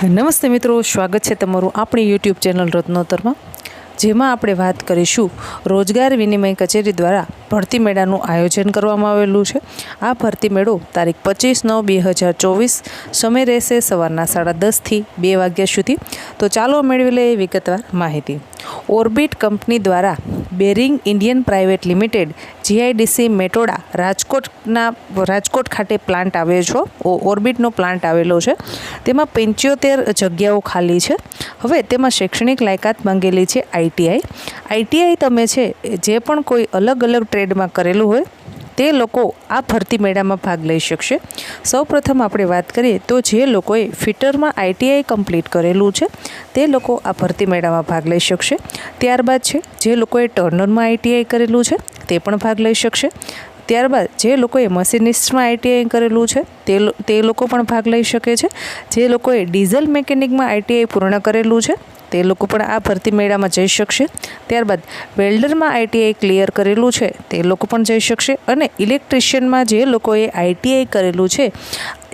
નમસ્તે મિત્રો, સ્વાગત છે તમારું આપણી યુટ્યુબ ચેનલ રત્નોત્તરમાં, જેમાં આપણે વાત કરીશું રોજગાર વિનિમય કચેરી દ્વારા ભરતી મેળાનું આયોજન કરવામાં આવેલું છે। આ ભરતી મેળો તારીખ 25/9/2024 સમય રહેશે સવારના 10:30 થી 2 વાગ્યા સુધી। તો ચાલો મેળવી લઈએ વિગતવાર માહિતી। ઓર્બિટ કંપની દ્વારા bearing Indian private limited GIDC Metoda Rajkot ખાતે પ્લાન્ટ આવ્યો છે। ઓર્બિટનો પ્લાન્ટ આવેલો છે, તેમાં 75 જગ્યાઓ ખાલી છે। હવે તેમાં શૈક્ષણિક લાયકાત માંગેલી છે આઈટીઆઈ તમે છે જે પણ કોઈ અલગ અલગ ટ્રેડમાં કરેલું હોય તે લોકો આ ભરતી મેળામાં ભાગ લઈ શકશે। સૌપ્રથમ આપણે વાત કરીએ તો જે લોકોએ ફિટરમાં આઈટીઆઈ કમ્પ્લીટ કરેલું છે તે લોકો આ ભરતી મેળામાં ભાગ લઈ શકશે। ત્યારબાદ છે જે લોકોએ ટર્નરમાં આઈટીઆઈ કરેલું છે તે પણ ભાગ લઈ શકશે। ત્યારબાદ જે લોકોએ મશીનિસ્ટમાં આઈટીઆઈ કરેલું છે તે લોકો પણ ભાગ લઈ શકે છે। જે લોકોએ ડીઝલ મિકેનિકમાં આઈટીઆઈ પૂર્ણ કરેલું છે તે લોકો પણ આ ભરતી મેળામાં જઈ શકશે। ત્યારબાદ વેલ્ડરમાં આઈટીઆઈ ક્લિયર કરેલું છે તે લોકો પણ જઈ શકશે, અને ઇલેક્ટ્રિશિયનમાં જે લોકોએ આઈટીઆઈ કરેલું છે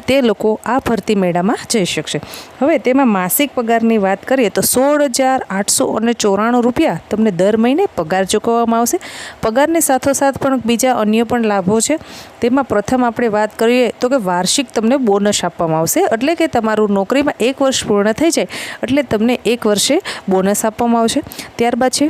તે લોકો આ ભરતી મેળામાં જઈ શકશે। હવે તેમાં માસિક પગારની વાત કરીએ તો 16,894 રૂપિયા તમને દર મહિને પગાર ચૂકવવામાં આવશે। પગારની સાથોસાથ પણ બીજા અન્ય પણ લાભો છે। તેમાં પ્રથમ આપણે વાત કરીએ તો કે વાર્ષિક તમને બોનસ આપવામાં આવશે, એટલે કે તમારું નોકરીમાં 1 વર્ષ પૂર્ણ થઈ જાય એટલે તમને 1 વર્ષે બોનસ આપવામાં આવશે। ત્યારબાદ છે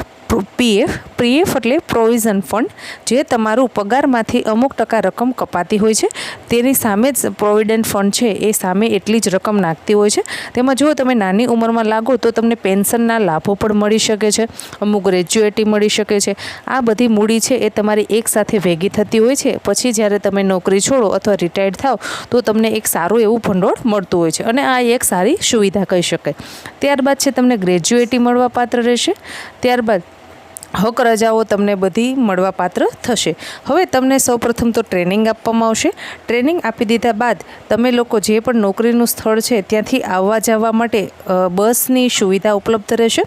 પીએફ એટલે પ્રોવિઝન ફંડ, જે તમારું પગારમાંથી અમુક ટકા રકમ કપાતી હોય છે તેની સામે જ પ્રોવિડન્ટ ફંડ છે એ સામે એટલી જ રકમ નાખતી હોય છે। તેમાં જો તમે નાની ઉંમરમાં લાગો તો તમને પેન્શનના લાભો પણ મળી શકે છે, અમુક ગ્રેજ્યુએટી મળી શકે છે। આ બધી મૂડી છે એ તમારી એકસાથે ભેગી થતી હોય છે। પછી જ્યારે તમે નોકરી છોડો અથવા રિટાયર્ડ થાવ તો તમને એક સારું એવું ભંડોળ મળતું હોય છે, અને આ એક સારી સુવિધા કહી શકાય। ત્યારબાદ છે તમને ગ્રેજ્યુએટી મળવા પાત્ર રહેશે। ત્યારબાદ હક રજાઓ તમને બધી મળવા પાત્ર થશે। હવે તમને સૌપ્રથમ તો ટ્રેનિંગ આપવામાં આવશે। ટ્રેનિંગ આપી દીધા બાદ તમે લોકો જે પણ નોકરીનું સ્થળ છે ત્યાંથી આવવા જવા માટે બસની સુવિધા ઉપલબ્ધ રહેશે।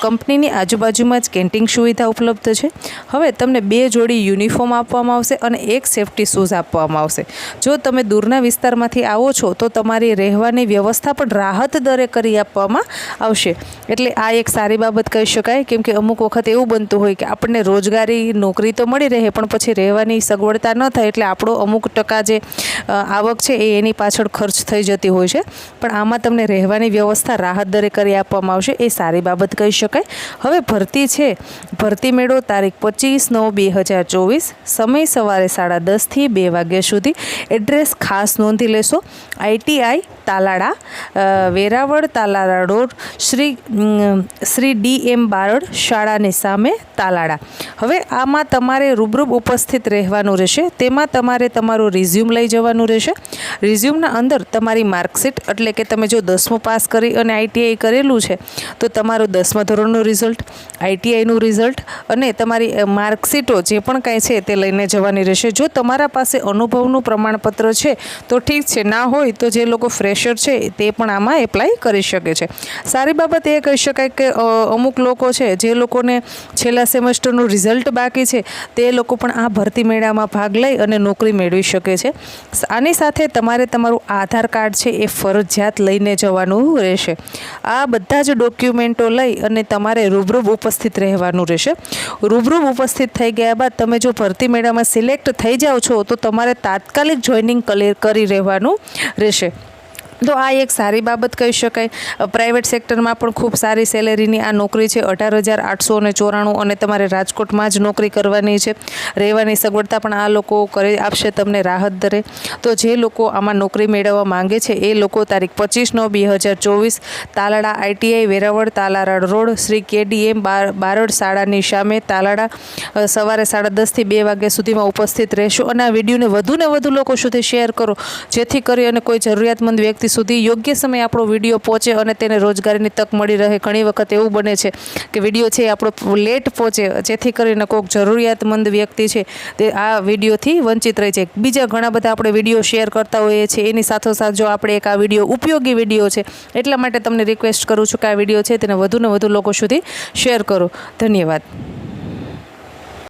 કંપનીની આજુબાજુમાં જ કેન્ટીન સુવિધા ઉપલબ્ધ છે। હવે તમને 2 જોડી યુનિફોર્મ આપવામાં આવશે અને 1 સેફ્ટી શૂઝ આપવામાં આવશે। જો તમે દૂરના વિસ્તારમાંથી આવો છો તો તમારી રહેવાની વ્યવસ્થા પણ રાહત દરે કરી આપવામાં આવશે, એટલે આ એક સારી બાબત કહી શકાય। કેમ કે અમુક વખત એવું બનતું હોય કે આપણને રોજગારી નોકરી તો મળી રહે પણ પછી રહેવાની સગવડતા ન થાય એટલે આપણો અમુક ટકા જે આવક છે એ એની પાછળ ખર્ચ થઈ જતી હોય છે, પણ આમાં તમને રહેવાની વ્યવસ્થા રાહત દરે કરી આપવામાં આવશે, એ સારી બાબત કહી શકાય। હવે ભરતી છે, ભરતી મેળો તારીખ 25/9/2024 સમય સવારે 10:30 થી 2 વાગ્યા સુધી। એડ્રેસ ખાસ નોંધી લેશો, આઈટીઆઈ તાલાળા, વેરાવળ તાલાળા રોડ, શ્રી ડી.એમ. બારડ શાળાની સામે તાલાળા। હવે આમાં તમારે રૂબરૂ ઉપસ્થિત રહેવાનું રહેશે। તેમાં તમારે તમારું રિઝ્યુમ લઈ જવાનું રહેશે। રિઝ્યુમના અંદર તમારી માર્કશીટ, એટલે કે તમે જો 10મું પાસ કરી અને આઈટીઆઈ કરેલું છે તો તમારું 10મા ધોરણનું રિઝલ્ટ, આઈટીઆઈનું રિઝલ્ટ અને તમારી માર્કશીટો જે પણ કાંઈ છે તે લઈને જવાની રહેશે। જો તમારા પાસે અનુભવનું પ્રમાણપત્ર છે તો ઠીક છે, ના હોય તો જે લોકો ફ્રેશર છે તે પણ આમાં એપ્લાય કરી શકે છે। સારી બાબત એ કહી શકાય કે અમુક લોકો છે જે લોકોને છેલ્લા સેમેસ્ટરનું રિઝલ્ટ બાકી છે તે લોકો પણ આ ભરતી મેળામાં ભાગ લઈ અને નોકરી મેળવી શકે છે। આની સાથે તમારે તમારું આધાર કાર્ડ છે એ ફરજિયાત લઈને જવાનું રહેશે। આ બધા જ ડોક્યુમેન્ટો લઈ અને તમારે રૂબરૂ ઉપસ્થિત રહેવાનું રહેશે। રૂબરૂ ઉપસ્થિત થઈ ગયા બાદ તમે જો ભરતી મેળામાં સિલેક્ટ થઈ જાઓ છો તો તમારે તાત્કાલિક જોઈનિંગ કરી રહેવાનું રહેશે। તો આ એક સારી બાબત કહી શકાય। પ્રાઇવેટ સેક્ટરમાં પણ ખૂબ સારી સેલેરીની આ નોકરી છે, 18,894, અને તમારે રાજકોટમાં જ નોકરી કરવાની છે। રહેવાની સગવડતા પણ આ લોકો કરી આપશે તમને રાહત દરે। તો જે લોકો આમાં નોકરી મેળવવા માંગે છે એ લોકો તારીખ 25/9/2024 તાલાળા આઈટીઆઈ વેરાવળ તાલાળા રોડ શ્રી કે.ડી.એમ. બારડ શાળાની સામે તાલાળા સવારે 10:30 થી 2 વાગ્યા સુધીમાં ઉપસ્થિત રહેશો। અને આ વિડીયોને વધુને વધુ લોકો સુધી શેર કરો, જેથી કરી અને કોઈ જરૂરિયાતમંદ વ્યક્તિ સુધી યોગ્ય સમય આપણો વિડીયો પહોંચે અને તેને રોજગારીની તક મળી રહે। ઘણી વખત એવું બને છે કે વિડીયો છે આપણો લેટ પહોંચે, જેથી કરીને કોઈક જરૂરિયાતમંદ વ્યક્તિ છે તે આ વિડીયોથી વંચિત રહે છે। બીજા ઘણા બધા આપણે વિડીયો શેર કરતા હોઈએ છીએ, એની સાથોસાથ જો આપણે એક આ વિડીયો ઉપયોગી વિડીયો છે એટલા માટે તમને રિક્વેસ્ટ કરું છું કે આ વિડીયો છે તેને વધુને વધુ લોકો સુધી શેર કરો। ધન્યવાદ।